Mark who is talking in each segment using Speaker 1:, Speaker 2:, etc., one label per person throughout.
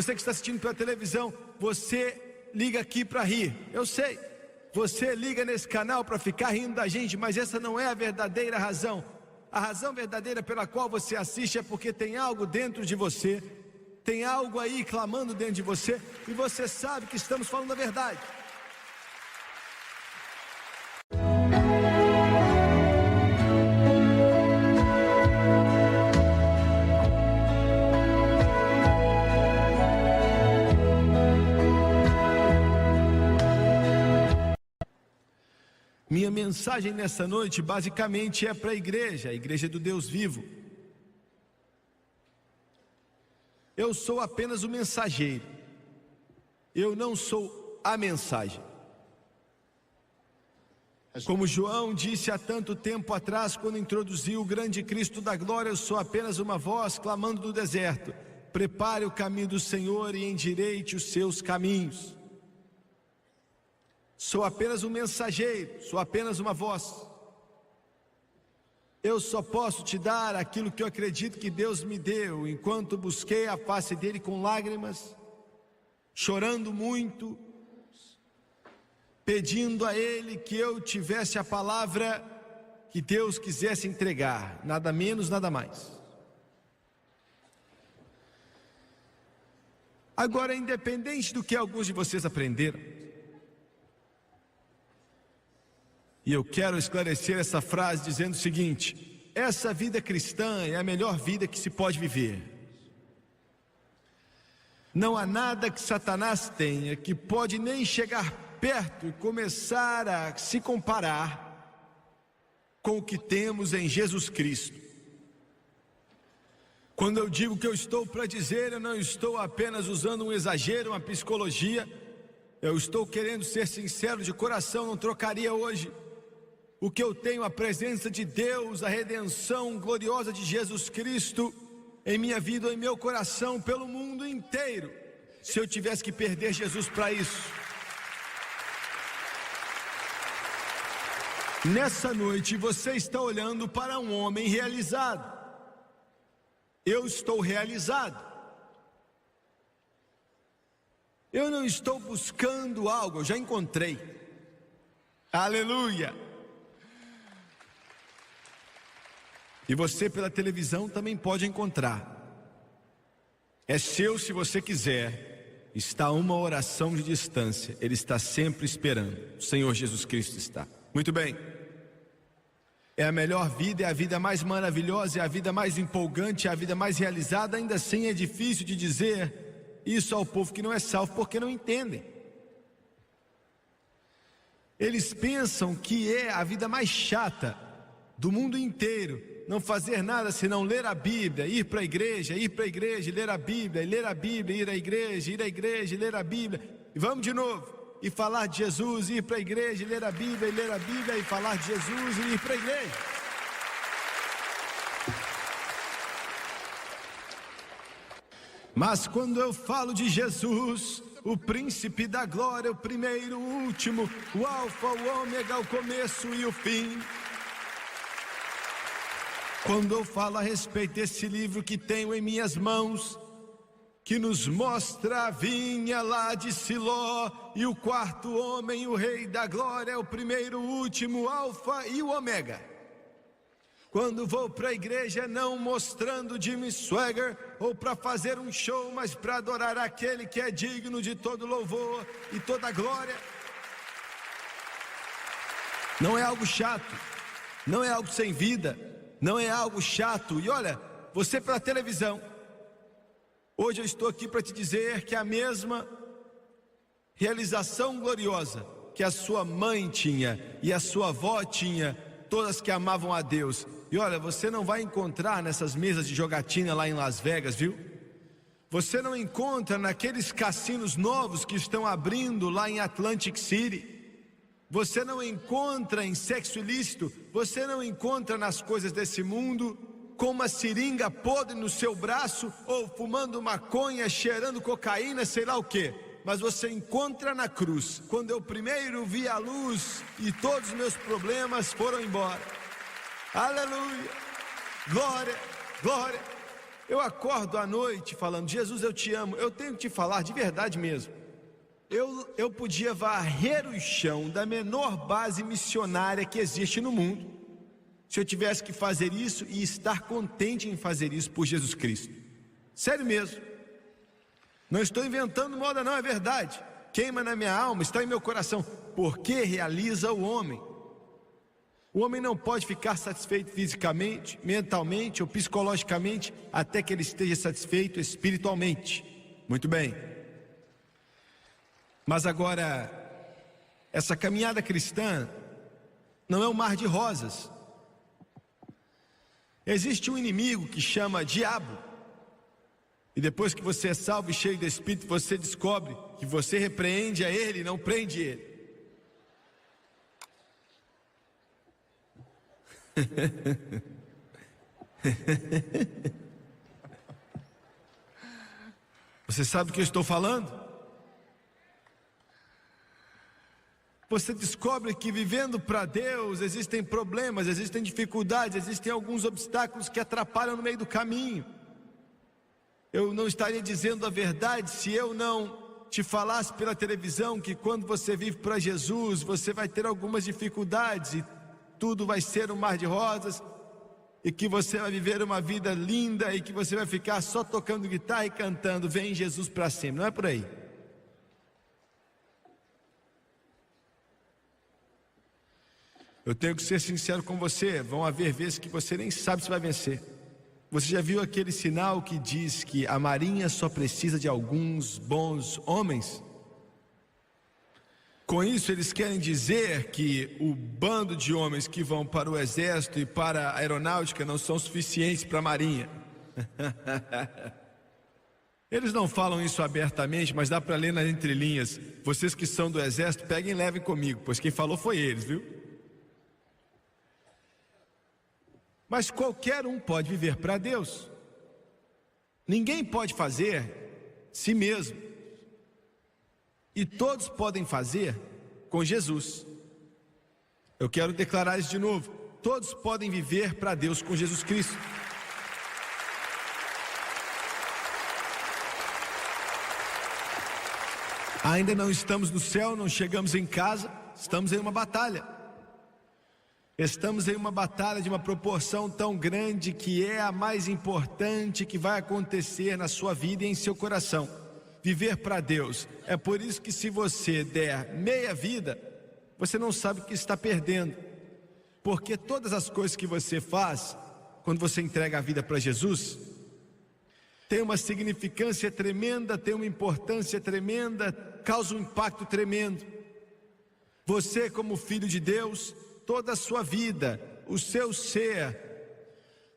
Speaker 1: Você que está assistindo pela televisão, você liga aqui para rir, eu sei. Você liga nesse canal para ficar rindo da gente, mas essa não é a verdadeira razão. A razão verdadeira pela qual você assiste é porque tem algo dentro de você, tem algo aí clamando dentro de você, e você sabe que estamos falando a verdade. Minha mensagem nessa noite basicamente é para a igreja do Deus vivo. Eu sou apenas o mensageiro, eu não sou a mensagem. Como João disse há tanto tempo atrás, quando introduziu o grande Cristo da glória, eu sou apenas uma voz clamando do deserto: prepare o caminho do Senhor e endireite os seus caminhos. Sou apenas um mensageiro, sou apenas uma voz. Eu só posso te dar aquilo que eu acredito que Deus me deu, enquanto busquei a face dele com lágrimas, chorando muito, pedindo a ele que eu tivesse a palavra que Deus quisesse entregar, nada menos, nada mais. Agora, independente do que alguns de vocês aprenderam, e eu quero esclarecer essa frase dizendo o seguinte: essa vida cristã é a melhor vida que se pode viver. Não há nada que Satanás tenha que pode nem chegar perto e começar a se comparar com o que temos em Jesus Cristo. Quando eu digo que eu estou para dizer, eu não estou apenas usando um exagero, uma psicologia. Eu estou querendo ser sincero de coração, não trocaria hoje o que eu tenho, a presença de Deus, a redenção gloriosa de Jesus Cristo em minha vida, em meu coração, pelo mundo inteiro, se eu tivesse que perder Jesus para isso. Nessa noite você está olhando para um homem realizado. Eu estou realizado. Eu não estou buscando algo, eu já encontrei. Aleluia! E você pela televisão também pode encontrar. É seu se você quiser. Está a uma oração de distância. Ele está sempre esperando. O Senhor Jesus Cristo está. Muito bem. É a melhor vida, é a vida mais maravilhosa, é a vida mais empolgante, é a vida mais realizada. Ainda assim é difícil de dizer isso ao povo que não é salvo, porque não entendem. Eles pensam que é a vida mais chata do mundo inteiro não fazer nada senão ler a Bíblia, ir para a igreja, ler a Bíblia, e ler a Bíblia, ir à igreja, e ler a Bíblia, e vamos de novo, e falar de Jesus, ir para a igreja, e ler a Bíblia, e falar de Jesus, e ir para a igreja. Mas quando eu falo de Jesus, o príncipe da glória, o primeiro, o último, o alfa, o ômega, o começo e o fim, quando eu falo a respeito desse livro que tenho em minhas mãos, que nos mostra a vinha lá de Siló, e o quarto homem, o rei da glória, o primeiro, o último, o alfa e o ômega. Quando vou para a igreja, não mostrando Jimmy Swagger, ou para fazer um show, mas para adorar aquele que é digno de todo louvor e toda glória. Não é algo chato, não é algo sem vida, não é algo chato. E olha, você pela televisão, hoje eu estou aqui para te dizer que a mesma realização gloriosa que a sua mãe tinha e a sua avó tinha, todas que amavam a Deus. E olha, você não vai encontrar nessas mesas de jogatina lá em Las Vegas, viu? Você não encontra naqueles cassinos novos que estão abrindo lá em Atlantic City. Você não encontra em sexo ilícito. Você não encontra nas coisas desse mundo com uma seringa podre no seu braço, ou fumando maconha, cheirando cocaína, sei lá o que. Mas você encontra na cruz, quando eu primeiro vi a luz e todos os meus problemas foram embora. Aleluia, glória, glória. Eu acordo à noite falando: Jesus, eu te amo. Eu tenho que te falar de verdade mesmo. Eu podia varrer o chão da menor base missionária que existe no mundo, se eu tivesse que fazer isso e estar contente em fazer isso por Jesus Cristo. Sério mesmo. Não estou inventando moda não, é verdade. Queima na minha alma, está em meu coração. Porque realiza o homem. O homem não pode ficar satisfeito fisicamente, mentalmente ou psicologicamente até que ele esteja satisfeito espiritualmente. Muito bem. Mas agora, essa caminhada cristã não é um mar de rosas. Existe um inimigo que chama diabo. E depois que você é salvo e cheio do Espírito, você descobre que você repreende a ele e não prende ele. Você sabe o que eu estou falando? Você descobre que vivendo para Deus existem problemas, existem dificuldades, existem alguns obstáculos que atrapalham no meio do caminho. Eu não estaria dizendo a verdade se eu não te falasse pela televisão que quando você vive para Jesus, você vai ter algumas dificuldades e tudo vai ser um mar de rosas, e que você vai viver uma vida linda e que você vai ficar só tocando guitarra e cantando "Vem Jesus" para sempre. Não é por aí. Eu tenho que ser sincero com você. Vão haver vezes que você nem sabe se vai vencer. Você já viu aquele sinal que diz que a marinha só precisa de alguns bons homens? Com isso eles querem dizer que o bando de homens que vão para o exército e para a aeronáutica não são suficientes para a marinha. Eles não falam isso abertamente, mas dá para ler nas entrelinhas. Vocês que são do exército, peguem e levem comigo, pois quem falou foi eles, viu? Mas qualquer um pode viver para Deus. Ninguém pode fazer si mesmo. E todos podem fazer com Jesus. Eu quero declarar isso de novo. Todos podem viver para Deus com Jesus Cristo. Ainda não estamos no céu, não chegamos em casa, estamos em uma batalha. Estamos em uma batalha de uma proporção tão grande que é a mais importante que vai acontecer na sua vida e em seu coração. Viver para Deus. É por isso que se você der meia vida, você não sabe o que está perdendo. Porque todas as coisas que você faz, quando você entrega a vida para Jesus, tem uma significância tremenda, tem uma importância tremenda, causa um impacto tremendo. Você, como filho de Deus, toda a sua vida, o seu ser,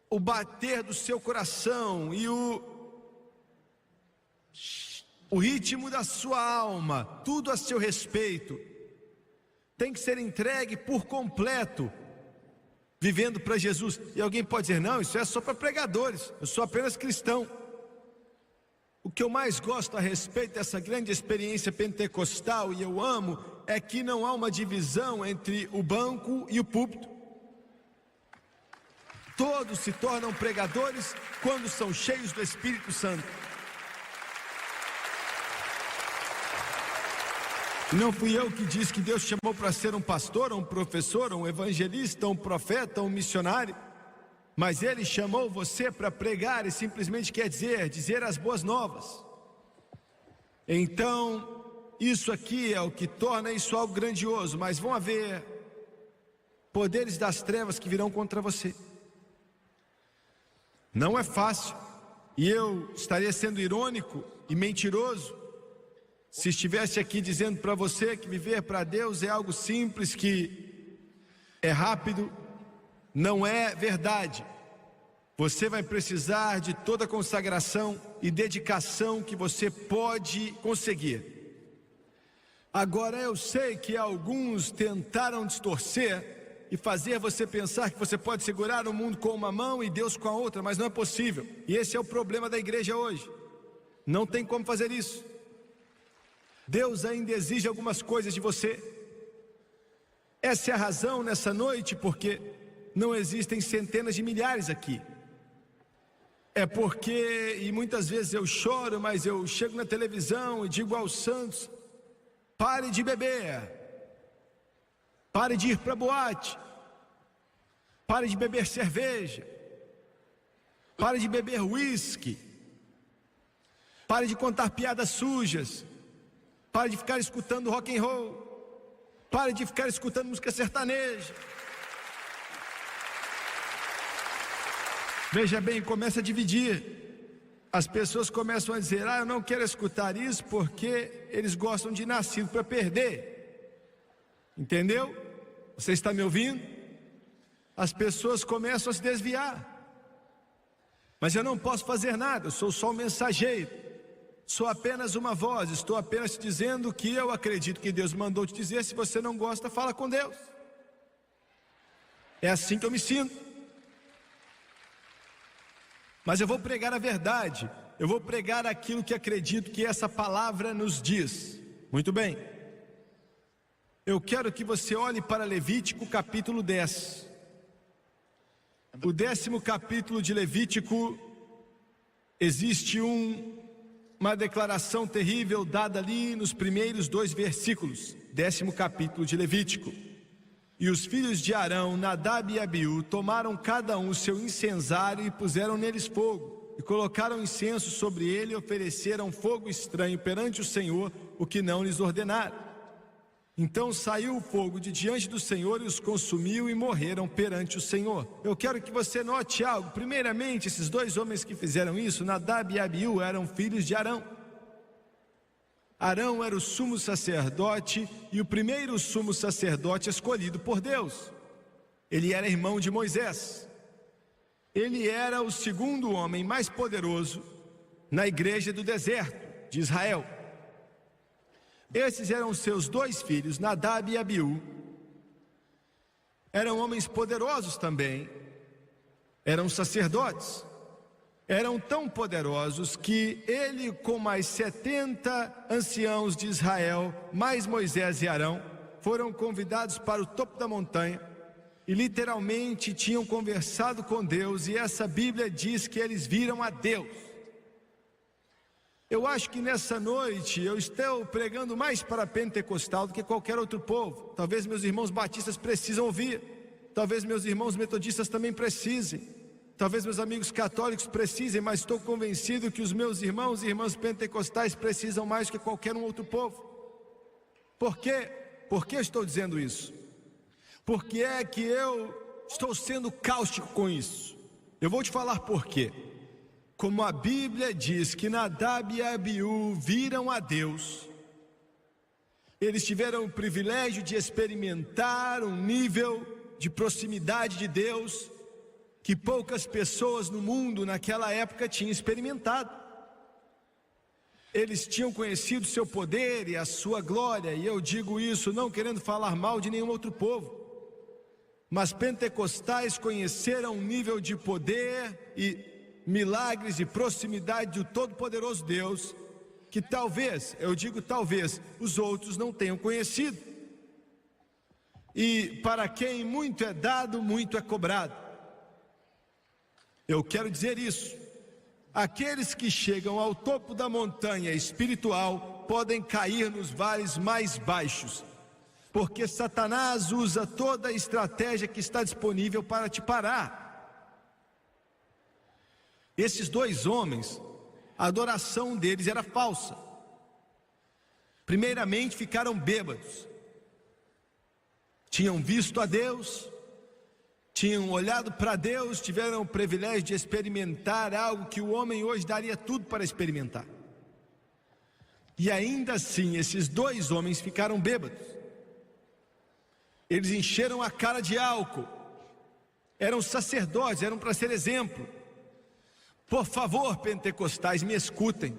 Speaker 1: o bater do seu coração e o ritmo da sua alma, tudo a seu respeito, tem que ser entregue por completo, vivendo para Jesus. E alguém pode dizer: não, isso é só para pregadores, eu sou apenas cristão. O que eu mais gosto a respeito dessa grande experiência pentecostal, e eu amo, é que não há uma divisão entre o banco e o púlpito. Todos se tornam pregadores quando são cheios do Espírito Santo. Não fui eu que disse que Deus chamou para ser um pastor, um professor, um evangelista, um profeta, um missionário. Mas Ele chamou você para pregar, e simplesmente quer dizer as boas novas. Então, isso aqui é o que torna isso algo grandioso. Mas vão haver poderes das trevas que virão contra você. Não é fácil. E eu estaria sendo irônico e mentiroso se estivesse aqui dizendo para você que viver para Deus é algo simples, que é rápido. Não é verdade. Você vai precisar de toda a consagração e dedicação que você pode conseguir. Agora, eu sei que alguns tentaram distorcer e fazer você pensar que você pode segurar o mundo com uma mão e Deus com a outra, mas não é possível. E esse é o problema da igreja hoje. Não tem como fazer isso. Deus ainda exige algumas coisas de você. Essa é a razão nessa noite porque não existem centenas de milhares aqui. é porque, e muitas vezes eu choro, mas eu chego na televisão e digo aos santos: pare de beber, pare de ir para boate, pare de beber cerveja, pare de beber uísque, pare de contar piadas sujas, pare de ficar escutando rock and roll, pare de ficar escutando música sertaneja. Veja bem, começa a dividir. As pessoas começam a dizer: eu não quero escutar isso porque eles gostam de nascido para perder. Entendeu? Você está me ouvindo? As pessoas começam a se desviar. Mas eu não posso fazer nada, eu sou só um mensageiro. Sou apenas uma voz, estou apenas te dizendo o que eu acredito que Deus mandou te dizer. Se você não gosta, fala com Deus. É assim que eu me sinto. Mas eu vou pregar a verdade, eu vou pregar aquilo que acredito que essa palavra nos diz. Muito bem. Eu quero que você olhe para Levítico capítulo 10. O 10º capítulo de Levítico, existe uma declaração terrível dada ali nos primeiros 2 versículos. 10º capítulo de Levítico. E os filhos de Arão, Nadab e Abiú, tomaram cada um o seu incensário e puseram neles fogo, e colocaram incenso sobre ele e ofereceram fogo estranho perante o Senhor, o que não lhes ordenaram. Então saiu o fogo de diante do Senhor e os consumiu e morreram perante o Senhor. Eu quero que você note algo. Primeiramente, esses 2 homens que fizeram isso, Nadab e Abiú, eram filhos de Arão. Arão era o sumo sacerdote e o primeiro sumo sacerdote escolhido por Deus. Ele era irmão de Moisés. Ele era o 2º homem mais poderoso na igreja do deserto de Israel. Esses eram seus 2 filhos, Nadab e Abiú. Eram homens poderosos também, eram sacerdotes. Eram tão poderosos que ele, com mais 70 anciãos de Israel, mais Moisés e Arão, foram convidados para o topo da montanha e literalmente tinham conversado com Deus, e essa Bíblia diz que eles viram a Deus. Eu acho que nessa noite eu estou pregando mais para pentecostal do que qualquer outro povo. Talvez meus irmãos batistas precisam ouvir, talvez meus irmãos metodistas também precisem. Talvez meus amigos católicos precisem, mas estou convencido que os meus irmãos e irmãs pentecostais precisam mais do que qualquer um outro povo. Por quê? Por que estou dizendo isso? Porque é que eu estou sendo cáustico com isso. Eu vou te falar por quê. Como a Bíblia diz que Nadab e Abiú viram a Deus, eles tiveram o privilégio de experimentar um nível de proximidade de Deus que poucas pessoas no mundo naquela época tinham experimentado. Eles tinham conhecido seu poder e a sua glória, e eu digo isso não querendo falar mal de nenhum outro povo, mas pentecostais conheceram um nível de poder e milagres e proximidade do Todo-Poderoso Deus, que talvez, eu digo talvez, os outros não tenham conhecido. E para quem muito é dado, muito é cobrado. Eu quero dizer isso: aqueles que chegam ao topo da montanha espiritual podem cair nos vales mais baixos, porque Satanás usa toda a estratégia que está disponível para te parar. Esses 2 homens, a adoração deles era falsa. Primeiramente, ficaram bêbados. Tinham visto a Deus, tinham olhado para Deus, tiveram o privilégio de experimentar algo que o homem hoje daria tudo para experimentar. E ainda assim, esses 2 homens ficaram bêbados. Eles encheram a cara de álcool. Eram sacerdotes, eram para ser exemplo. Por favor, pentecostais, me escutem.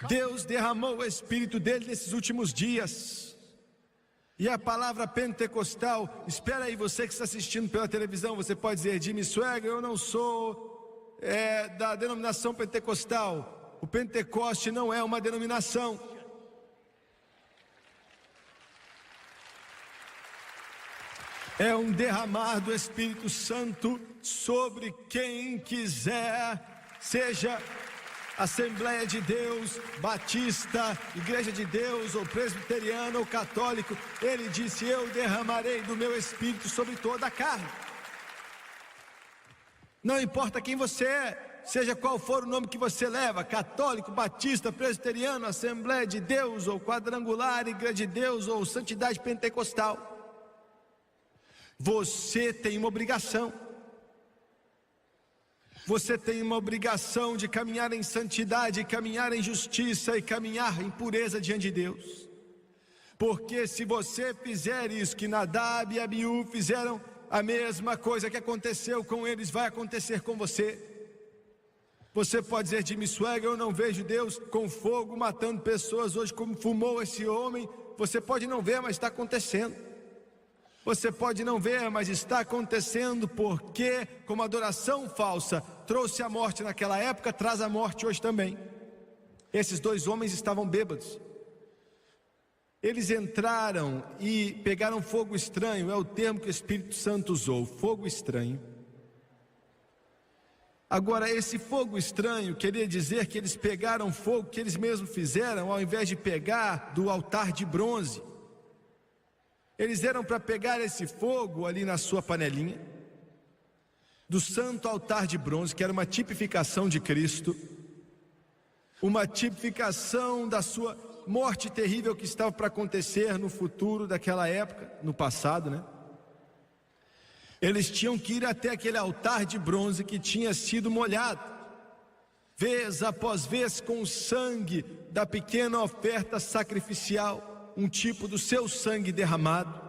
Speaker 1: Deus derramou o Espírito dele nesses últimos dias. E a palavra pentecostal, espera aí, você que está assistindo pela televisão, você pode dizer: Jimmy Swagger, eu não sou da denominação pentecostal. O Pentecoste não é uma denominação. É um derramar do Espírito Santo sobre quem quiser, seja Assembleia de Deus, Batista, Igreja de Deus, ou presbiteriano, ou católico. Ele disse: eu derramarei do meu Espírito sobre toda a carne. Não importa quem você é, seja qual for o nome que você leva, católico, batista, presbiteriano, Assembleia de Deus, ou quadrangular, Igreja de Deus, ou santidade pentecostal, você tem uma obrigação. Você tem uma obrigação de caminhar em santidade, caminhar em justiça e caminhar em pureza diante de Deus. Porque se você fizer isso, que Nadab e Abiú fizeram, a mesma coisa que aconteceu com eles vai acontecer com você. Você pode dizer: Jimmy Swaggart, eu não vejo Deus com fogo matando pessoas hoje como fumou esse homem. Você pode não ver, mas está acontecendo. Você pode não ver, mas está acontecendo, porque como a adoração falsa trouxe a morte naquela época, traz a morte hoje também. Esses dois homens estavam bêbados. Eles entraram e pegaram fogo estranho, é o termo que o Espírito Santo usou, fogo estranho. Agora, esse fogo estranho queria dizer que eles pegaram fogo que eles mesmos fizeram, ao invés de pegar do altar de bronze. Eles eram para pegar esse fogo ali na sua panelinha, do santo altar de bronze, que era uma tipificação de Cristo, uma tipificação da sua morte terrível que estava para acontecer no futuro daquela época, no passado, né? Eles tinham que ir até aquele altar de bronze que tinha sido molhado, vez após vez, com o sangue da pequena oferta sacrificial, um tipo do seu sangue derramado,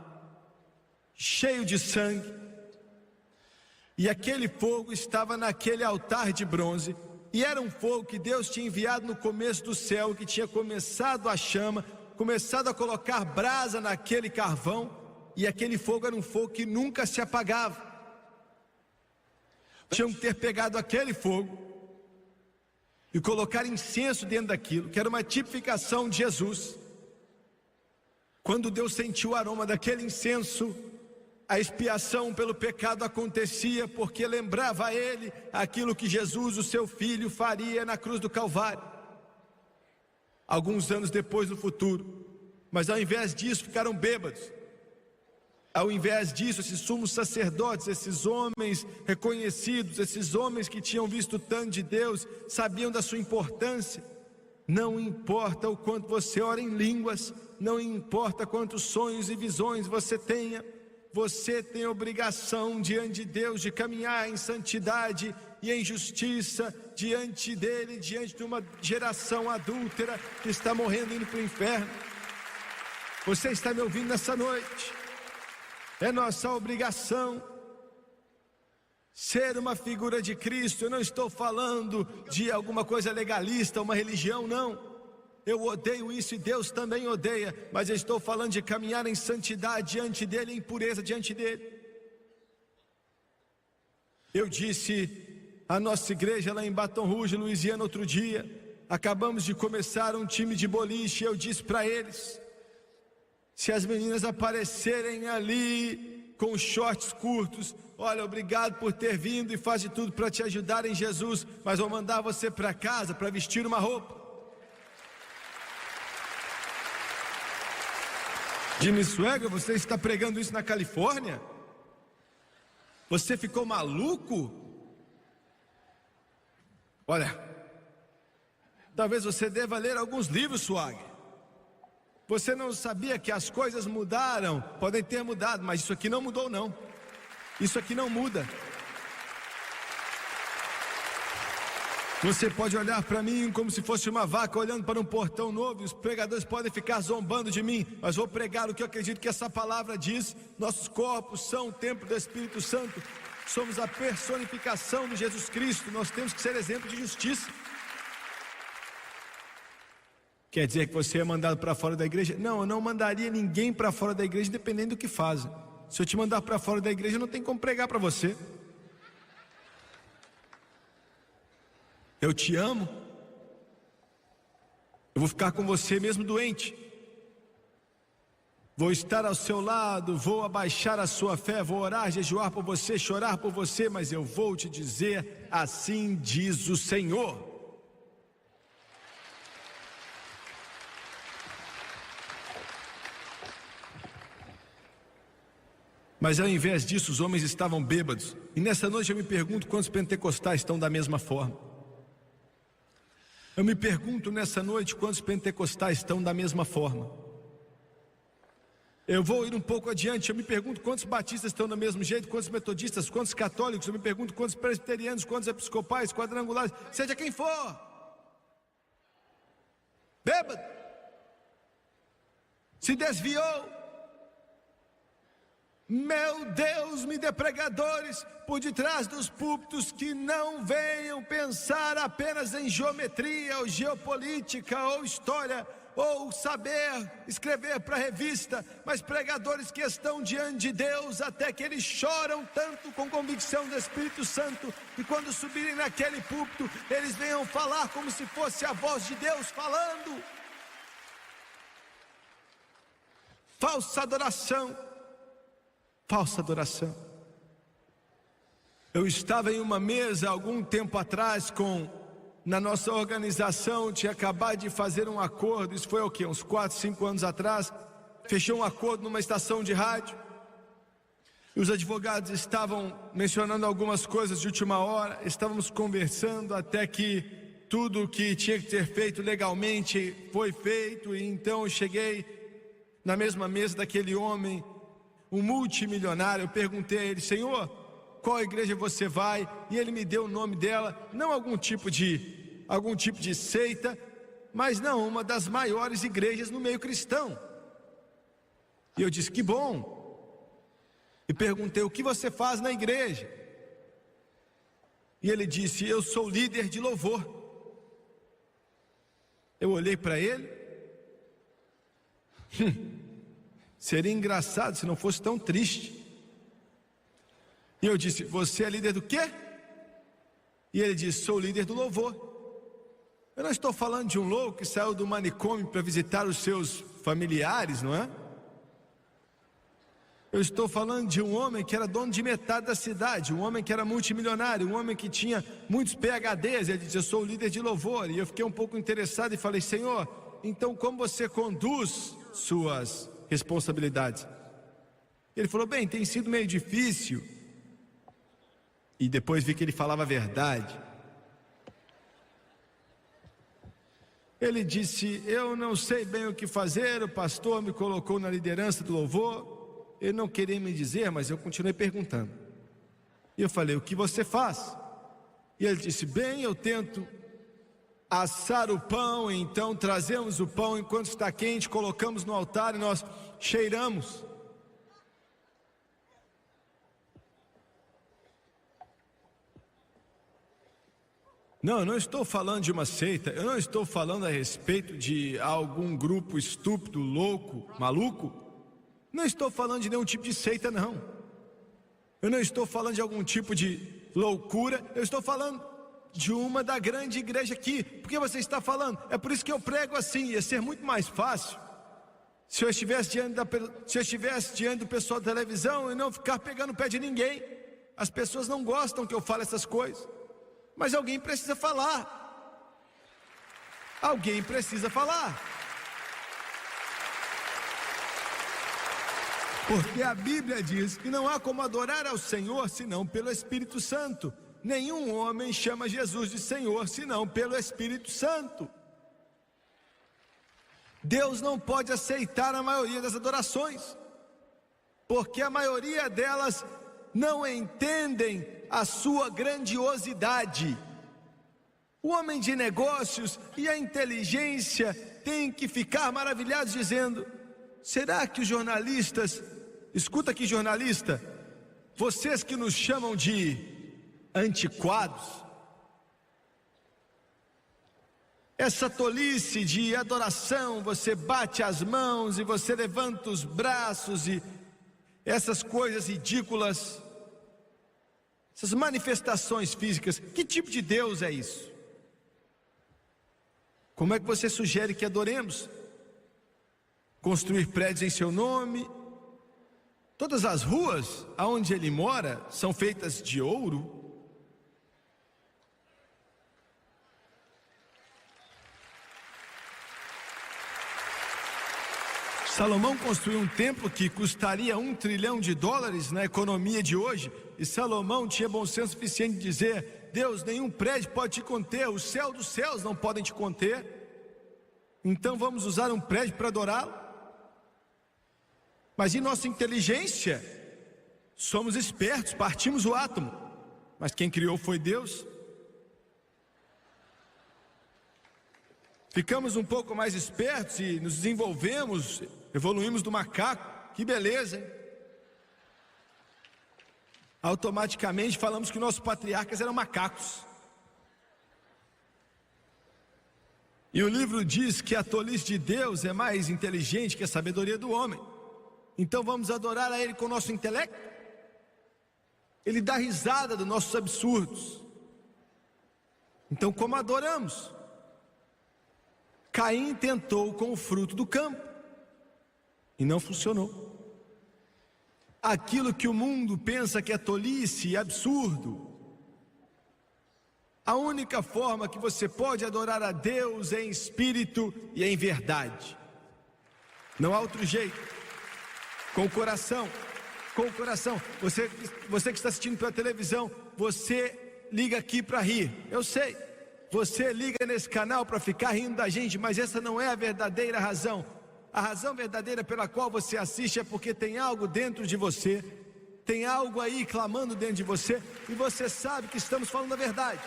Speaker 1: cheio de sangue, e aquele fogo estava naquele altar de bronze, e era um fogo que Deus tinha enviado no começo do céu, que tinha começado a chama, começado a colocar brasa naquele carvão, e aquele fogo era um fogo que nunca se apagava. Tinham que ter pegado aquele fogo e colocar incenso dentro daquilo, que era uma tipificação de Jesus. Quando Deus sentiu o aroma daquele incenso, a expiação pelo pecado acontecia, porque lembrava a ele aquilo que Jesus, o seu filho, faria na cruz do Calvário, alguns anos depois, no futuro. Mas ao invés disso, ficaram bêbados. Ao invés disso, esses sumos sacerdotes, esses homens reconhecidos, esses homens que tinham visto tanto de Deus, sabiam da sua importância. Não importa o quanto você ora em línguas, não importa quantos sonhos e visões você tenha, você tem obrigação diante de Deus de caminhar em santidade e em justiça diante dele, diante de uma geração adúltera que está morrendo, indo para o inferno. Você está me ouvindo nessa noite? É nossa obrigação ser uma figura de Cristo. Eu não estou falando de alguma coisa legalista, uma religião, não. Eu odeio isso e Deus também odeia, mas eu estou falando de caminhar em santidade diante dele, em pureza diante dele. Eu disse à nossa igreja lá em Baton Rouge, Louisiana, outro dia, acabamos de começar um time de boliche, eu disse para eles: se as meninas aparecerem ali com shorts curtos, olha, obrigado por ter vindo e faz de tudo para te ajudar em Jesus, mas vou mandar você para casa para vestir uma roupa. Jimmy Swaggart, você está pregando isso na Califórnia? Você ficou maluco? Olha, talvez você deva ler alguns livros, Swaggart. Você não sabia que as coisas mudaram? Podem ter mudado, mas isso aqui não mudou, não. Isso aqui não muda. Você pode olhar para mim como se fosse uma vaca olhando para um portão novo, e os pregadores podem ficar zombando de mim, mas vou pregar o que eu acredito que essa palavra diz. Nossos corpos são o templo do Espírito Santo, somos a personificação de Jesus Cristo, nós temos que ser exemplo de justiça. Quer dizer que você é mandado para fora da igreja? Não, eu não mandaria ninguém para fora da igreja, dependendo do que fazem. Se eu te mandar para fora da igreja, não tem como pregar para você. Eu te amo, eu vou ficar com você mesmo doente. Vou estar ao seu lado, vou abaixar a sua fé, vou orar, jejuar por você, chorar por você, mas eu vou te dizer, assim diz o Senhor. Mas ao invés disso, os homens estavam bêbados. E nessa noite eu me pergunto quantos pentecostais estão da mesma forma. Eu me pergunto nessa noite quantos pentecostais estão da mesma forma. Eu vou ir um pouco adiante, eu me pergunto quantos batistas estão do mesmo jeito, quantos metodistas, quantos católicos, eu me pergunto quantos presbiterianos, quantos episcopais, quadrangulares, seja quem for. Bêbado. Se desviou. Meu Deus, me dê pregadores por detrás dos púlpitos que não venham pensar apenas em geometria ou geopolítica ou história ou saber escrever para revista, mas pregadores que estão diante de Deus até que eles choram tanto com convicção do Espírito Santo que quando subirem naquele púlpito eles venham falar como se fosse a voz de Deus falando. Falsa adoração. Falsa adoração. Eu estava em uma mesa algum tempo atrás na nossa organização, tinha acabado de fazer um acordo, isso foi o quê? Uns 4, 5 anos atrás, fechou um acordo numa estação de rádio, e os advogados estavam mencionando algumas coisas de última hora, estávamos conversando até que tudo que tinha que ser feito legalmente foi feito, e então eu cheguei na mesma mesa daquele homem, um multimilionário. Eu perguntei a ele: Senhor, qual igreja você vai? E ele me deu o nome dela, não algum tipo de seita, mas não, uma das maiores igrejas no meio cristão. E eu disse: que bom. E perguntei: o que você faz na igreja? E ele disse: eu sou líder de louvor. Eu olhei para ele. Seria engraçado se não fosse tão triste. E eu disse: você é líder do quê? E ele disse: sou líder do louvor. Eu não estou falando de um louco que saiu do manicômio para visitar os seus familiares, não é? Eu estou falando de um homem que era dono de metade da cidade, um homem que era multimilionário, um homem que tinha muitos PhDs. Ele disse: eu sou líder de louvor. E eu fiquei um pouco interessado e falei: Senhor, então como você conduz suas responsabilidades? Ele falou: bem, tem sido meio difícil. E depois vi que ele falava a verdade. Ele disse: eu não sei bem o que fazer, o pastor me colocou na liderança do louvor. Ele não queria me dizer, mas eu continuei perguntando. E eu falei: o que você faz? E ele disse: bem, eu tento assar o pão, então trazemos o pão enquanto está quente, colocamos no altar e nós cheiramos. Não, eu não estou falando de uma seita, eu não estou falando a respeito de algum grupo estúpido, louco, maluco. Não estou falando de nenhum tipo de seita, não. Eu não estou falando de algum tipo de loucura, eu estou falando de uma da grande igreja aqui. Por que você está falando? É por isso que eu prego assim. Ia ser muito mais fácil se eu estivesse diante do pessoal da televisão e não ficar pegando o pé de ninguém. As pessoas não gostam que eu fale essas coisas, mas alguém precisa falar. Alguém precisa falar. Porque a Bíblia diz que não há como adorar ao Senhor senão pelo Espírito Santo. Nenhum homem chama Jesus de Senhor senão pelo Espírito Santo. Deus não pode aceitar a maioria das adorações, porque a maioria delas não entendem a sua grandiosidade. O homem de negócios e a inteligência têm que ficar maravilhados dizendo: será que os jornalistas, escuta aqui, jornalista, vocês que nos chamam de antiquados, essa tolice de adoração, você bate as mãos e você levanta os braços e essas coisas ridículas, essas manifestações físicas, que tipo de Deus é isso? Como é que você sugere que adoremos? construir prédios em seu nome. Todas as ruas aonde ele mora são feitas de ouro. Salomão construiu um templo que custaria $1 trilhão na economia de hoje, e Salomão tinha bom senso suficiente de dizer: Deus, nenhum prédio pode te conter, o céu dos céus não podem te conter, então vamos usar um prédio para adorá-lo. Mas em nossa inteligência, somos espertos, partimos o átomo, mas quem criou foi Deus. Ficamos um pouco mais espertos e nos desenvolvemos, evoluímos do macaco, que beleza, hein? Automaticamente falamos que nossos patriarcas eram macacos. E o livro diz que a tolice de Deus é mais inteligente que a sabedoria do homem. Então vamos adorar a Ele com o nosso intelecto? Ele dá risada dos nossos absurdos. Então como adoramos? Caim tentou com o fruto do campo e não funcionou. Aquilo que o mundo pensa que é tolice e absurdo, a única forma que você pode adorar a Deus é em espírito e em verdade. Não há outro jeito. Com o coração. Com o coração. Você que está assistindo pela televisão, você liga aqui para rir. Eu sei. Você liga nesse canal para ficar rindo da gente, mas essa não é a verdadeira razão. A razão verdadeira pela qual você assiste é porque tem algo dentro de você, tem algo aí clamando dentro de você, e você sabe que estamos falando a verdade.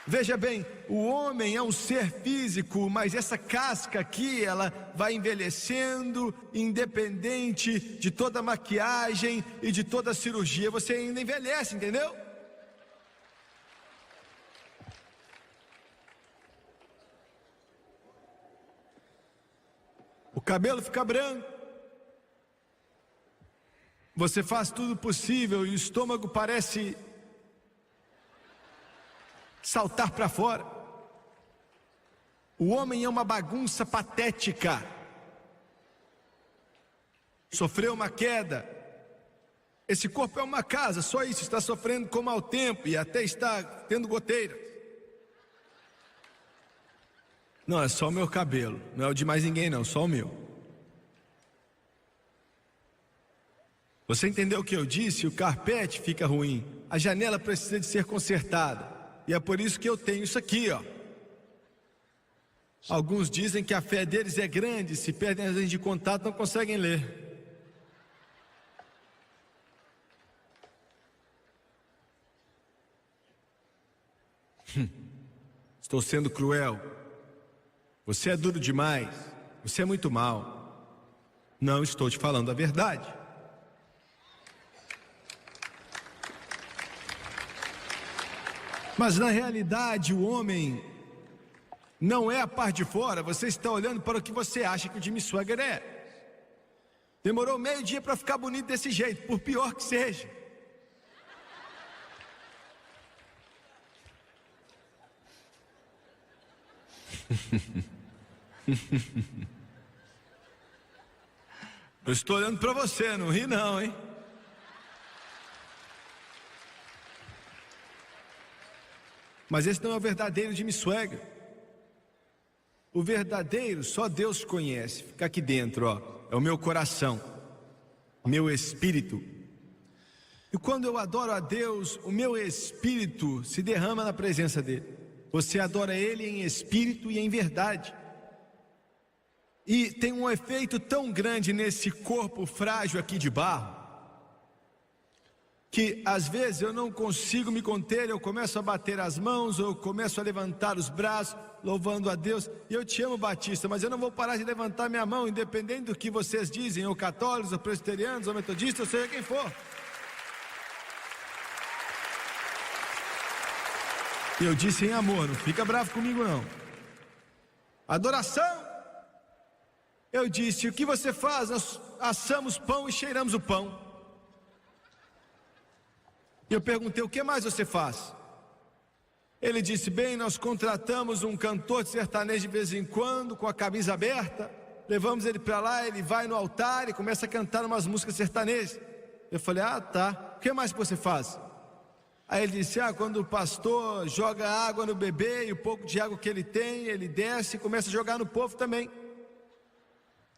Speaker 1: Veja bem, o homem é um ser físico, mas essa casca aqui, ela vai envelhecendo, independente de toda maquiagem e de toda cirurgia, você ainda envelhece, entendeu? O cabelo fica branco, você faz tudo possível e o estômago parece saltar para fora. O homem é uma bagunça patética. Sofreu uma queda. Esse corpo é uma casa, só isso, está sofrendo com mau tempo e até está tendo goteira. Não, é só o meu cabelo, não é o de mais ninguém não, só o meu. Você entendeu o que eu disse? O carpete fica ruim, a janela precisa de ser consertada. E é por isso que eu tenho isso aqui, ó. Alguns dizem que a fé deles é grande, se perdem as lentes de contato não conseguem ler. Estou sendo cruel. Você é duro demais. Você é muito mau. Não estou te falando a verdade. Mas na realidade o homem não é a parte de fora. Você está olhando para o que você acha que o Jimmy Swaggart é. Demorou meio dia para ficar bonito desse jeito, por pior que seja. Eu estou olhando para você, não ri não, hein? Mas esse não é o verdadeiro Jimmy Swaggart. O verdadeiro só Deus conhece. Fica aqui dentro, ó. É o meu coração, meu espírito. E quando eu adoro a Deus, o meu espírito se derrama na presença dele. Você adora Ele em espírito e em verdade. E tem um efeito tão grande nesse corpo frágil aqui de barro, que às vezes eu não consigo me conter, eu começo a bater as mãos, eu começo a levantar os braços, louvando a Deus. E eu te amo, Batista, mas eu não vou parar de levantar minha mão, independente do que vocês dizem, ou católicos, ou presbiterianos, ou metodistas, ou seja quem for. E eu disse em amor, não fica bravo comigo não. Adoração. Eu disse, o que você faz? Nós assamos pão e cheiramos o pão. E eu perguntei, o que mais você faz? Ele disse: bem, nós contratamos um cantor de sertanejo de vez em quando, com a camisa aberta, levamos ele para lá, ele vai no altar e começa a cantar umas músicas sertanejas. Eu falei: ah, tá, o que mais que você faz? Aí ele disse: ah, quando o pastor joga água no bebê e o pouco de água que ele tem, ele desce e começa a jogar no povo também.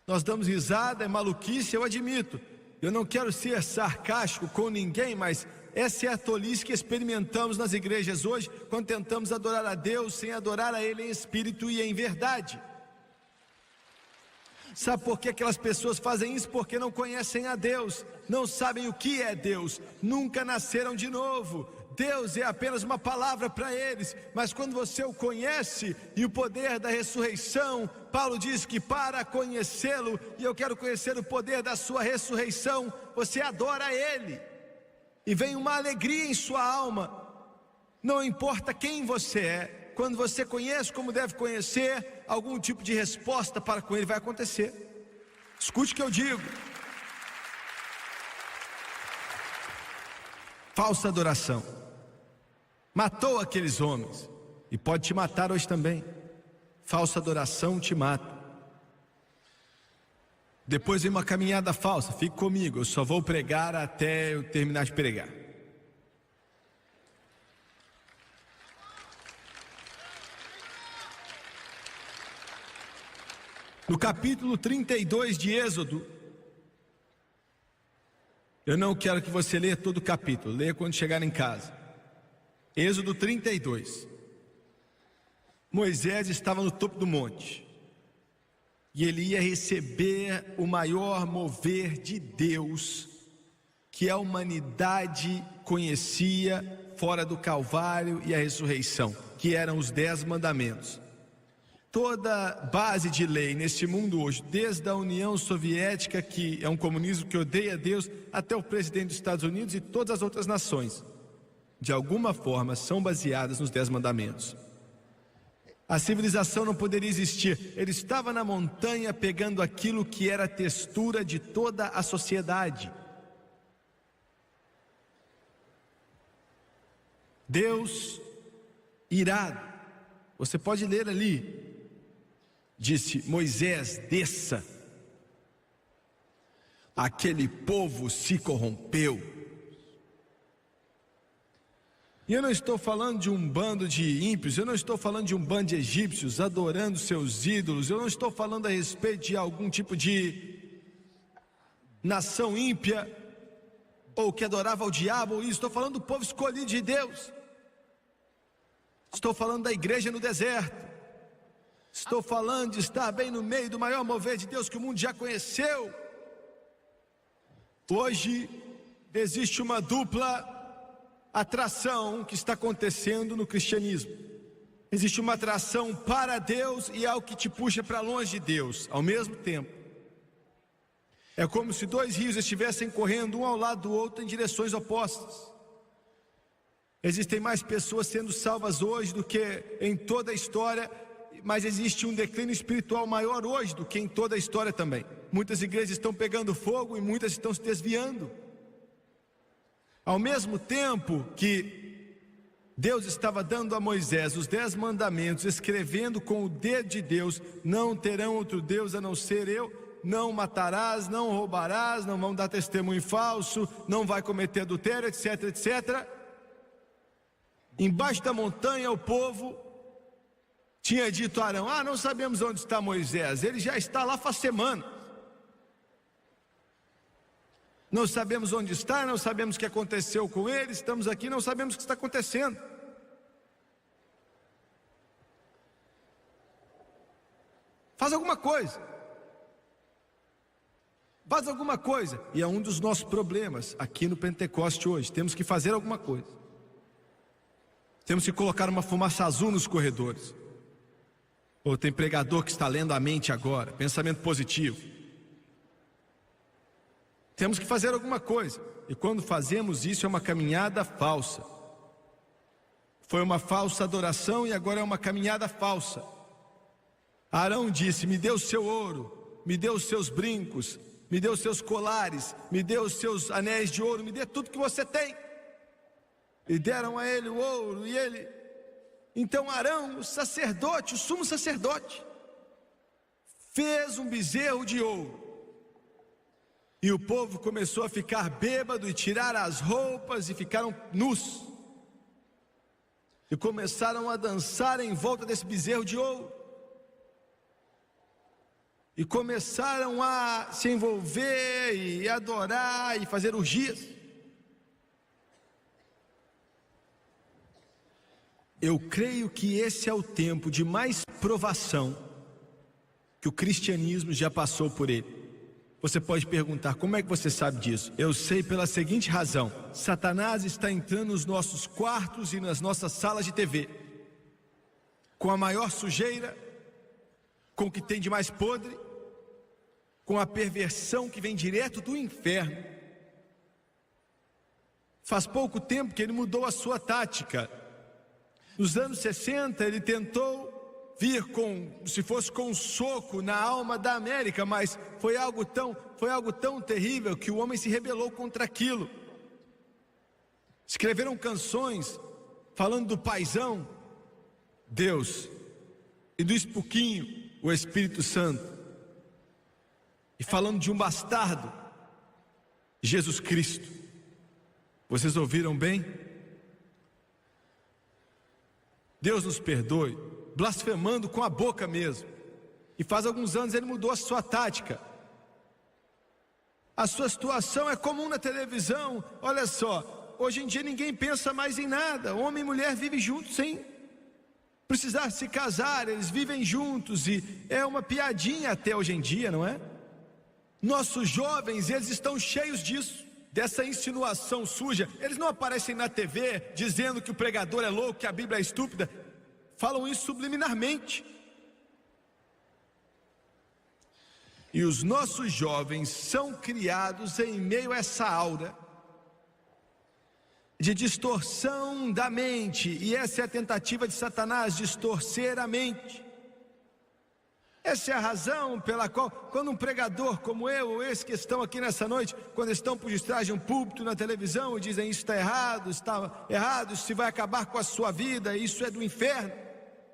Speaker 1: Nós damos risada, é maluquice, eu admito. Eu não quero ser sarcástico com ninguém, mas essa é a tolice que experimentamos nas igrejas hoje, quando tentamos adorar a Deus sem adorar a Ele em espírito e em verdade. Sabe por que aquelas pessoas fazem isso? Porque não conhecem a Deus, não sabem o que é Deus, nunca nasceram de novo. Deus é apenas uma palavra para eles, mas quando você o conhece e o poder da ressurreição, Paulo diz que para conhecê-lo, e eu quero conhecer o poder da sua ressurreição, você adora Ele, e vem uma alegria em sua alma, não importa quem você é, quando você conhece como deve conhecer, algum tipo de resposta para com Ele vai acontecer. Escute o que eu digo. Falsa adoração matou aqueles homens e pode te matar hoje também. Falsa adoração te mata. Depois vem uma caminhada falsa. Fique comigo, eu só vou pregar até eu terminar de pregar. No capítulo 32 de Êxodo, eu não quero que você leia todo o capítulo, leia quando chegar em casa. Êxodo 32. Moisés estava no topo do monte e ele ia receber o maior mover de Deus que a humanidade conhecia fora do Calvário e a ressurreição, que eram os 10 mandamentos. Toda base de lei neste mundo hoje, desde a União Soviética, que é um comunismo que odeia Deus, até o presidente dos Estados Unidos e todas as outras nações, de alguma forma são baseadas nos 10 mandamentos. A civilização não poderia existir. Ele estava na montanha pegando aquilo que era a textura de toda a sociedade. Deus, irado, você pode ler ali, disse: Moisés, desça, aquele povo se corrompeu. E eu não estou falando de um bando de ímpios, eu não estou falando de um bando de egípcios adorando seus ídolos, eu não estou falando a respeito de algum tipo de nação ímpia ou que adorava ao diabo, ou isso. Estou falando do povo escolhido de Deus. Estou falando da igreja no deserto. Estou falando de estar bem no meio do maior mover de Deus que o mundo já conheceu. Hoje existe uma dupla atração que está acontecendo no cristianismo. Existe uma atração para Deus e algo que te puxa para longe de Deus ao mesmo tempo. É como se 2 rios estivessem correndo um ao lado do outro em direções opostas. Existem mais pessoas sendo salvas hoje do que em toda a história, mas existe um declínio espiritual maior hoje do que em toda a história também. Muitas igrejas estão pegando fogo e muitas estão se desviando. Ao mesmo tempo que Deus estava dando a Moisés os 10 mandamentos, escrevendo com o dedo de Deus: não terão outro Deus a não ser eu, não matarás, não roubarás, não vão dar testemunho falso, não vai cometer adultério, etc, etc. Embaixo da montanha o povo tinha dito a Arão: ah, não sabemos onde está Moisés, ele já está lá faz semana. Não sabemos onde está, não sabemos o que aconteceu com ele, estamos aqui, não sabemos o que está acontecendo. Faz alguma coisa. Faz alguma coisa. E é um dos nossos problemas aqui no Pentecoste hoje. Temos que fazer alguma coisa. Temos que colocar uma fumaça azul nos corredores. Ou tem pregador que está lendo a mente agora, pensamento positivo. Temos que fazer alguma coisa. E quando fazemos isso é uma caminhada falsa. Foi uma falsa adoração e agora é uma caminhada falsa. Arão disse: me dê o seu ouro, me dê os seus brincos, me dê os seus colares, me dê os seus anéis de ouro, me dê tudo que você tem. E deram a ele o ouro e ele Então Arão, o sacerdote, o sumo sacerdote, fez um bezerro de ouro. E o povo começou a ficar bêbado e tirar as roupas e ficaram nus. E começaram a dançar em volta desse bezerro de ouro. E começaram a se envolver e adorar e fazer orgias. Eu creio que esse é o tempo de mais provação que o cristianismo já passou por ele. Você pode perguntar, como é que você sabe disso? Eu sei pela seguinte razão: Satanás está entrando nos nossos quartos e nas nossas salas de TV, com a maior sujeira, com o que tem de mais podre, com a perversão que vem direto do inferno. Faz pouco tempo que ele mudou a sua tática. Nos anos 60 ele tentou vir se fosse com um soco na alma da América, mas foi algo tão terrível que o homem se rebelou contra aquilo. Escreveram canções falando do paizão, Deus, e do espuquinho, o Espírito Santo, e falando de um bastardo, Jesus Cristo. Vocês ouviram bem? Deus nos perdoe, blasfemando com a boca mesmo. E faz alguns anos ele mudou a sua tática. A sua situação é comum na televisão. Olha só, hoje em dia ninguém pensa mais em nada. Homem e mulher vivem juntos sem precisar se casar, eles vivem juntos, e é uma piadinha até hoje em dia, não é? Nossos jovens, eles estão cheios disso, dessa insinuação suja. Eles não aparecem na TV dizendo que o pregador é louco, que a Bíblia é estúpida. Falam isso subliminarmente. E os nossos jovens são criados em meio a essa aura de distorção da mente. E essa é a tentativa de Satanás, distorcer a mente. Essa é a razão pela qual, quando um pregador como eu, ou esse que estão aqui nessa noite, quando estão por detrás de um púlpito na televisão e dizem isso está errado, isso vai acabar com a sua vida, isso é do inferno,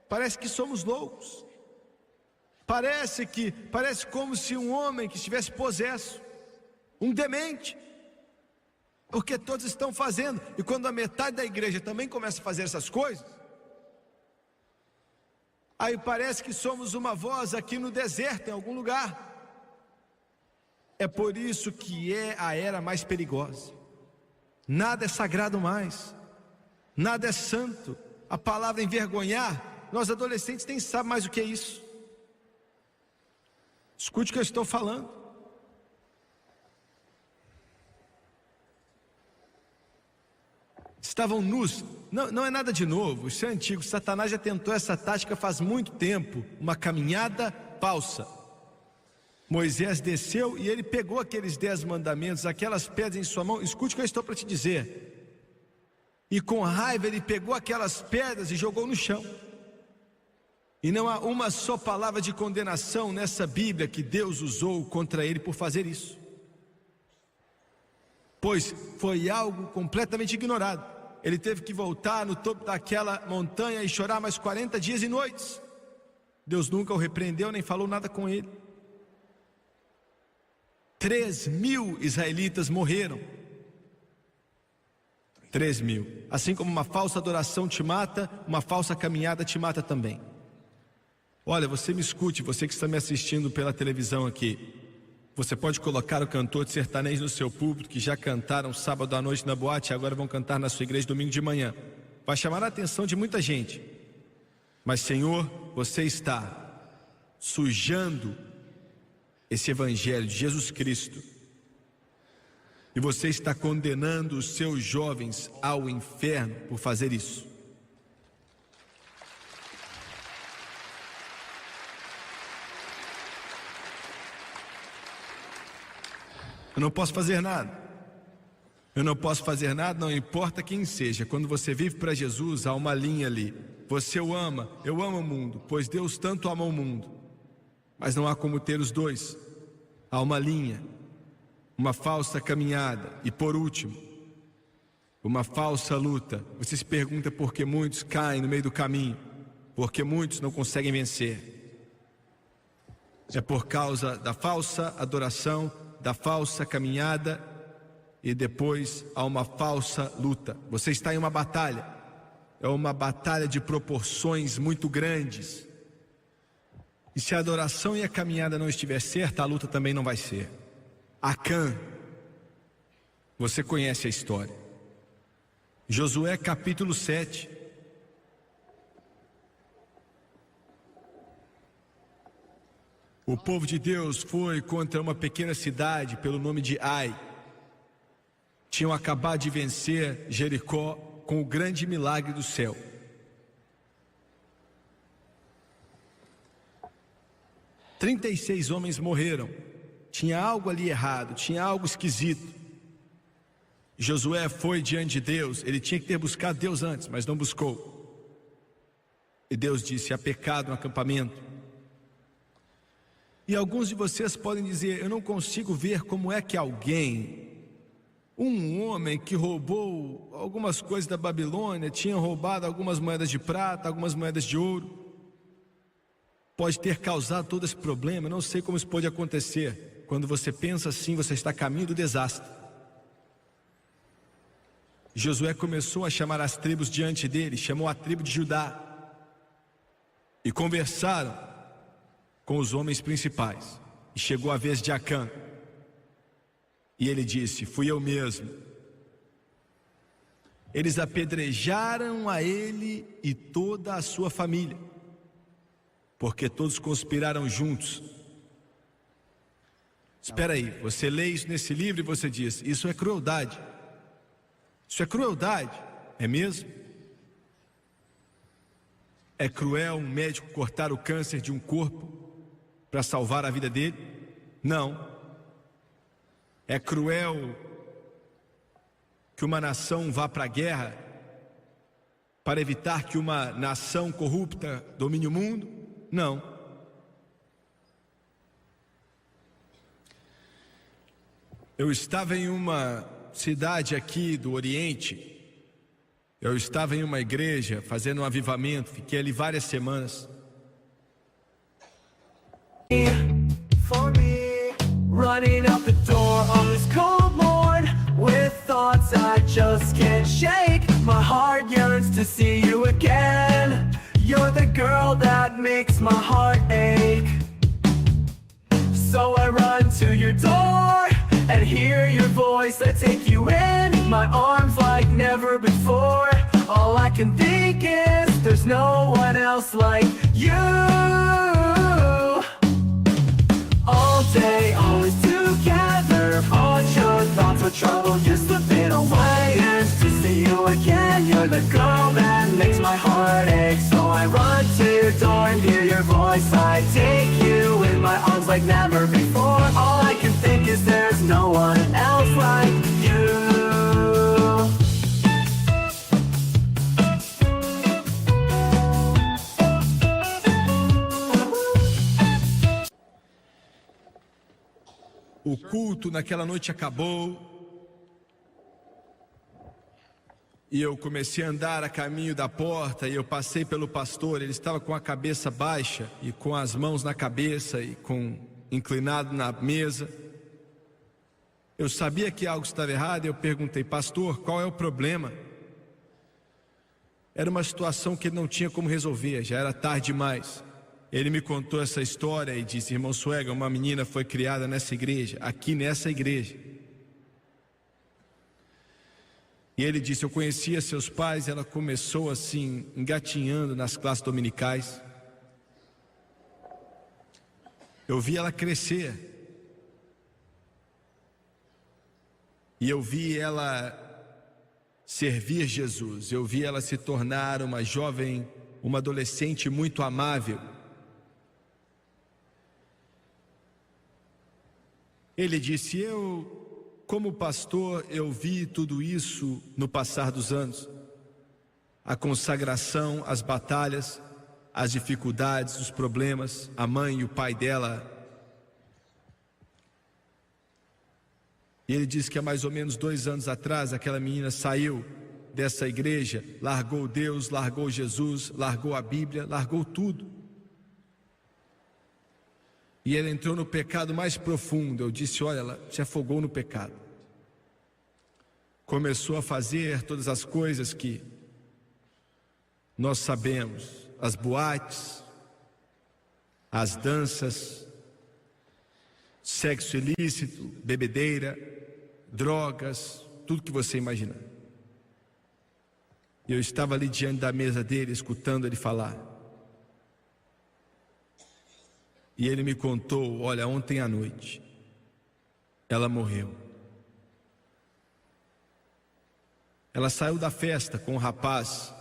Speaker 1: parece que somos loucos. Parece como se um homem que estivesse possesso, um demente, porque todos estão fazendo, e quando a metade da igreja também começa a fazer essas coisas, aí parece que somos uma voz aqui no deserto, em algum lugar. É por isso que é a era mais perigosa. Nada é sagrado mais, nada é santo. A palavra envergonhar, nós adolescentes nem sabemos mais o que é isso. Escute o que eu estou falando. Estavam nus. Não é nada de novo, isso é antigo. Satanás já tentou essa tática faz muito tempo. Uma caminhada falsa. Moisés desceu e ele pegou aqueles 10 mandamentos, aquelas pedras em sua mão. Escute o que eu estou para te dizer. E com raiva ele pegou aquelas pedras e jogou no chão. E não há uma só palavra de condenação nessa Bíblia que Deus usou contra ele por fazer isso, pois foi algo completamente ignorado. Ele teve que voltar no topo daquela montanha e chorar mais 40 dias e noites. Deus nunca o repreendeu nem falou nada com ele. 3.000 israelitas morreram. 3.000. Assim como uma falsa adoração te mata, uma falsa caminhada te mata também. Olha, você me escute, você que está me assistindo pela televisão aqui. Você pode colocar o cantor de sertanejo no seu púlpito, que já cantaram sábado à noite na boate e agora vão cantar na sua igreja domingo de manhã. Vai chamar a atenção de muita gente. Mas, Senhor, você está sujando esse evangelho de Jesus Cristo. E você está condenando os seus jovens ao inferno por fazer isso. Eu não posso fazer nada. Eu não posso fazer nada, não importa quem seja. Quando você vive para Jesus, há uma linha ali. Você o ama, eu amo o mundo, pois Deus tanto ama o mundo. Mas não há como ter os dois. Há uma linha, uma falsa caminhada. E por último, uma falsa luta. Você se pergunta por que muitos caem no meio do caminho, porque muitos não conseguem vencer. É por causa da falsa adoração, da falsa caminhada, e depois há uma falsa luta. Você está em uma batalha, é uma batalha de proporções muito grandes. E se a adoração e a caminhada não estiver certa, a luta também não vai ser. Acã, você conhece a história. Josué capítulo 7. O povo de Deus foi contra uma pequena cidade pelo nome de Ai. Tinham acabado de vencer Jericó com o grande milagre do céu. – 36 homens morreram. Tinha algo ali errado, tinha algo esquisito. Josué foi diante de Deus. Ele tinha que ter buscado Deus antes, mas não buscou. E Deus disse: há pecado no acampamento. E alguns de vocês podem dizer: eu não consigo ver como é que alguém, um homem que roubou algumas coisas da Babilônia, tinha roubado algumas moedas de prata, algumas moedas de ouro, pode ter causado todo esse problema. Eu não sei como isso pode acontecer. Quando você pensa assim, você está a caminho do desastre. Josué começou a chamar as tribos diante dele, chamou a tribo de Judá e conversaram com os homens principais. E chegou a vez de Acã, e ele disse: fui eu mesmo. Eles apedrejaram a ele e toda a sua família, porque todos conspiraram juntos. Espera aí, você lê isso nesse livro e você diz: isso é crueldade. Isso é crueldade, é mesmo? É cruel um médico cortar o câncer de um corpo para salvar a vida dele? Não. É cruel que uma nação vá para a guerra para evitar que uma nação corrupta domine o mundo? Não. Eu estava em uma cidade aqui do Oriente. Eu estava em uma igreja fazendo um avivamento. Fiquei ali várias semanas.
Speaker 2: For me, running out the door on this cold morn, with thoughts I just can't shake. My heart yearns to see you again. You're the girl that makes my heart ache. So I run to your door and hear your voice. I take you in my arms like never before. All I can think is there's no one else like you. All day, always together. All your thoughts of trouble just slipping away. And to see you again, you're the girl that makes my heart ache. So I run to your door and hear your voice. I take you in my arms like never before. All I can think is there's no one else like you.
Speaker 1: O culto naquela noite acabou e eu comecei a andar a caminho da porta e eu passei pelo pastor. Ele estava com a cabeça baixa e com as mãos na cabeça e inclinado na mesa. Eu sabia que algo estava errado e eu perguntei: pastor, qual é o problema? Era uma situação que ele não tinha como resolver, já era tarde demais. Ele me contou essa história e disse: irmão Suega, uma menina foi criada nessa igreja, aqui nessa igreja. E ele disse: eu conhecia seus pais. Ela começou assim, engatinhando nas classes dominicais. Eu vi ela crescer. E eu vi ela servir Jesus. Eu vi ela se tornar uma jovem, uma adolescente muito amável. Ele disse: como pastor, eu vi tudo isso no passar dos anos. A consagração, as batalhas, as dificuldades, os problemas, a mãe e o pai dela E ele disse que há mais ou menos 2 anos atrás aquela menina saiu dessa igreja, largou Deus, largou Jesus, largou a Bíblia, largou tudo. E ela entrou no pecado mais profundo. Eu disse, olha, ela se afogou no pecado. Começou a fazer todas as coisas que nós sabemos, as boates, as danças, sexo ilícito, bebedeira, drogas, tudo que você imaginar. Eu estava ali diante da mesa dele, escutando ele falar. E ele me contou, olha, ontem à noite, ela morreu. Ela saiu da festa com um rapaz,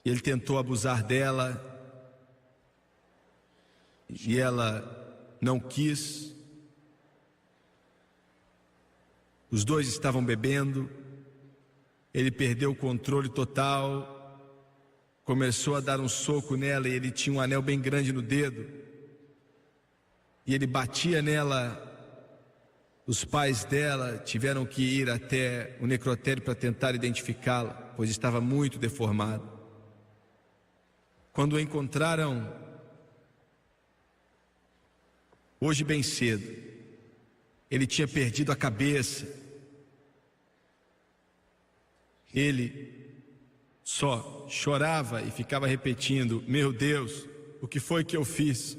Speaker 1: e ele tentou abusar dela, e ela não quis. Os dois estavam bebendo, ele perdeu o controle total, começou a dar um soco nela, e ele tinha um anel bem grande no dedo, e ele batia nela. Os pais dela tiveram que ir até o necrotério para tentar identificá-la, pois estava muito deformada. Quando o encontraram, hoje bem cedo, ele tinha perdido a cabeça. Ele só chorava e ficava repetindo, meu Deus, o que foi que eu fiz?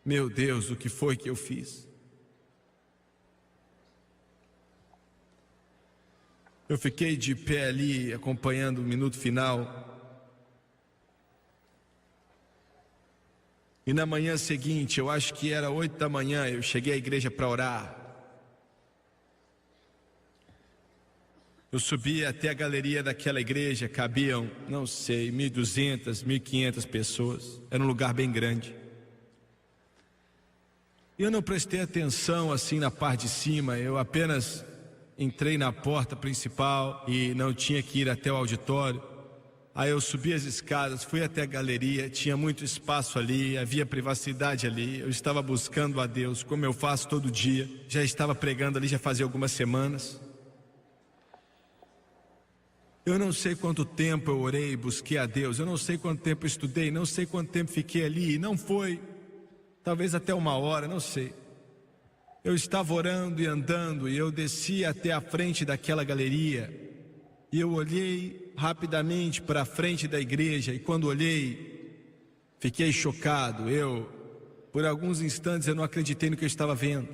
Speaker 1: Meu Deus, o que foi que eu fiz? Eu fiquei de pé ali, acompanhando o minuto final. E na manhã seguinte, eu acho que era 8 da manhã, eu cheguei à igreja para orar. Eu subi até a galeria daquela igreja, cabiam, não sei, 1.200, 1.500 pessoas. Era um lugar bem grande. E eu não prestei atenção assim na parte de cima, eu apenas entrei na porta principal e não tinha que ir até o auditório. Aí eu subi as escadas, fui até a galeria, tinha muito espaço ali, havia privacidade ali. Eu estava buscando a Deus, como eu faço todo dia. Já estava pregando ali já fazia algumas semanas. Eu não sei quanto tempo eu orei e busquei a Deus, eu não sei quanto tempo eu estudei, não sei quanto tempo fiquei ali, não foi, talvez até 1 hora, não sei. Eu estava orando e andando e eu desci até a frente daquela galeria e eu olhei rapidamente para a frente da igreja e quando olhei, fiquei chocado. Por alguns instantes eu não acreditei no que eu estava vendo,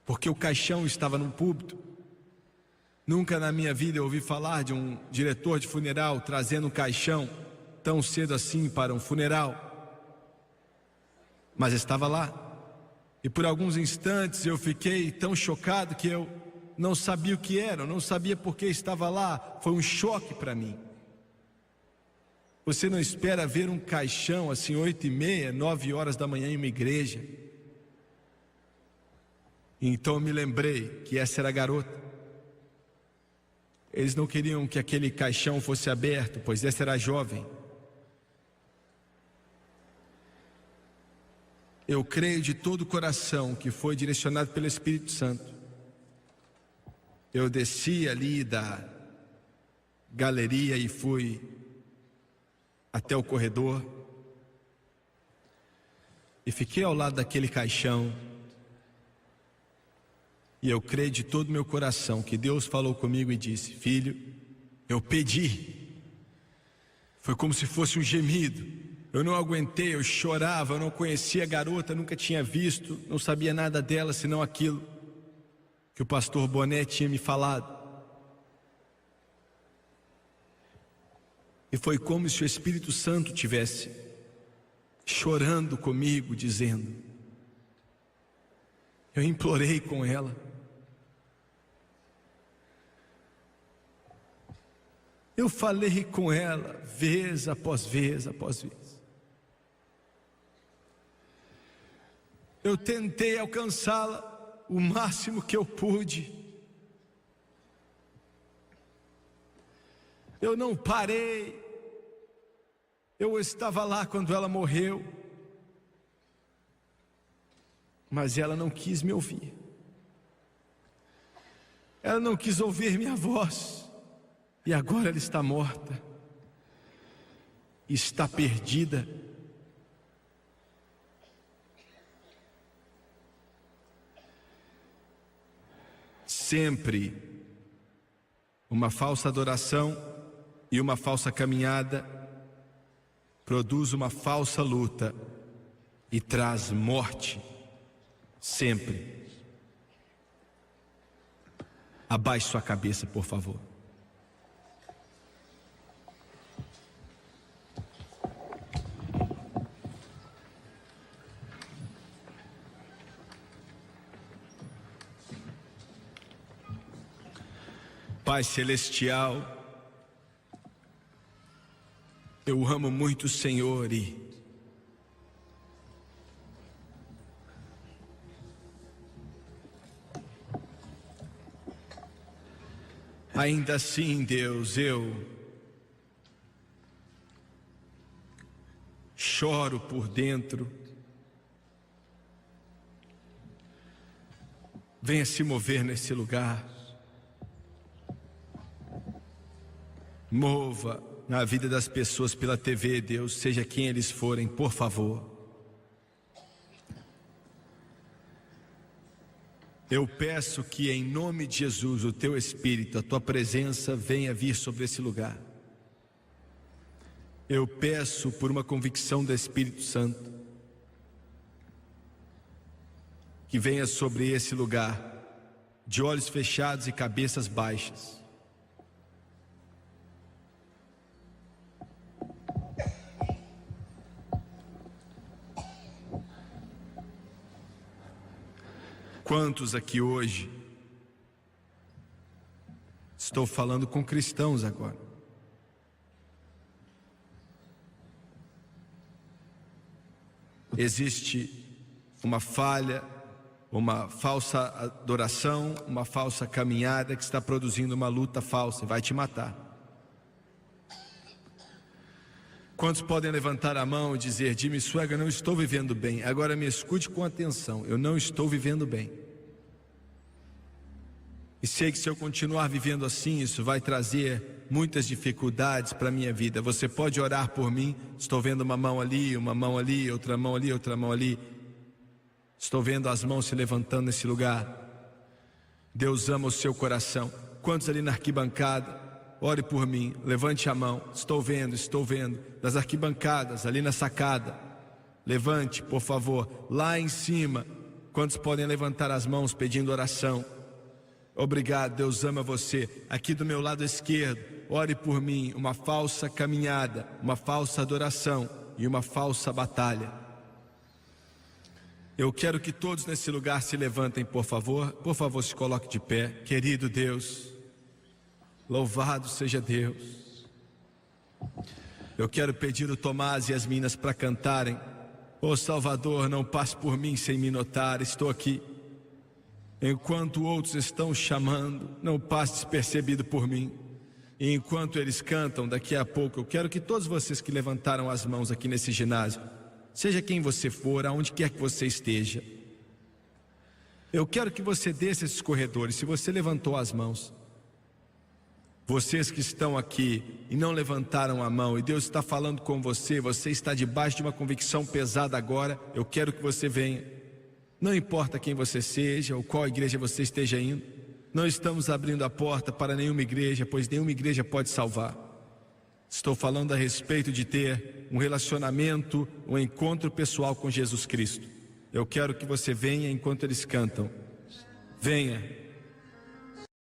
Speaker 1: porque o caixão estava no púlpito. Nunca na minha vida eu ouvi falar de um diretor de funeral trazendo um caixão tão cedo assim para um funeral. Mas estava lá. E por alguns instantes eu fiquei tão chocado que eu não sabia o que era, eu não sabia por que estava lá. Foi um choque para mim. Você não espera ver um caixão assim 8h30, 9 horas da manhã em uma igreja. Então eu me lembrei que essa era a garota. Eles não queriam que aquele caixão fosse aberto, pois essa era jovem. Eu creio de todo o coração que foi direcionado pelo Espírito Santo. Eu desci ali da galeria e fui até o corredor. E fiquei ao lado daquele caixão. E eu creio de todo o meu coração que Deus falou comigo e disse, filho, eu pedi. Foi como se fosse um gemido. Eu não aguentei, eu chorava, eu não conhecia a garota, nunca tinha visto, não sabia nada dela, senão aquilo que o pastor Boné tinha me falado. E foi como se o Espírito Santo tivesse chorando comigo, dizendo, eu implorei com ela. Eu falei com ela, vez após vez após vez. Eu tentei alcançá-la o máximo que eu pude. Eu não parei. Eu estava lá quando ela morreu. Mas ela não quis me ouvir. Ela não quis ouvir minha voz. E agora ela está morta. Está perdida. Sempre uma falsa adoração e uma falsa caminhada produz uma falsa luta e traz morte. Sempre. Abaixe sua cabeça, por favor. Pai Celestial, eu amo muito o Senhor e ainda assim, Deus, eu choro por dentro. Venha se mover nesse lugar. Mova na vida das pessoas pela TV, Deus, seja quem eles forem, por favor. Eu peço que em nome de Jesus, o teu Espírito, a tua presença venha vir sobre esse lugar. Eu peço por uma convicção do Espírito Santo, que venha sobre esse lugar, de olhos fechados e cabeças baixas. Quantos aqui hoje, estou falando com cristãos agora, existe uma falha, uma falsa adoração, uma falsa caminhada que está produzindo uma luta falsa e vai te matar. Quantos podem levantar a mão e dizer: Jimmy Swaggart, não estou vivendo bem? Agora me escute com atenção, eu não estou vivendo bem. E sei que se eu continuar vivendo assim, isso vai trazer muitas dificuldades para a minha vida. Você pode orar por mim? Estou vendo uma mão ali, outra mão ali, outra mão ali. Estou vendo as mãos se levantando nesse lugar. Deus ama o seu coração. Quantos ali na arquibancada? Ore por mim, levante a mão. Estou vendo. Das arquibancadas, ali na sacada. Levante, por favor. Lá em cima, quantos podem levantar as mãos pedindo oração? Obrigado, Deus ama você. Aqui do meu lado esquerdo, ore por mim. Uma falsa caminhada, uma falsa adoração e uma falsa batalha. Eu quero que todos nesse lugar se levantem, por favor. Por favor, se coloque de pé. Querido Deus, louvado seja Deus. Eu quero pedir o Tomás e as meninas para cantarem. Ô Salvador, não passe por mim sem me notar, estou aqui. Enquanto outros estão chamando, não passe despercebido por mim. E enquanto eles cantam, daqui a pouco, eu quero que todos vocês que levantaram as mãos aqui nesse ginásio, seja quem você for, aonde quer que você esteja, eu quero que você desça esses corredores. Se você levantou as mãos, vocês que estão aqui e não levantaram a mão, e Deus está falando com você, você está debaixo de uma convicção pesada agora, eu quero que você venha. Não importa quem você seja ou qual igreja você esteja indo, não estamos abrindo a porta para nenhuma igreja, pois nenhuma igreja pode salvar. Estou falando a respeito de ter um relacionamento, um encontro pessoal com Jesus Cristo. Eu quero que você venha enquanto eles cantam. Venha.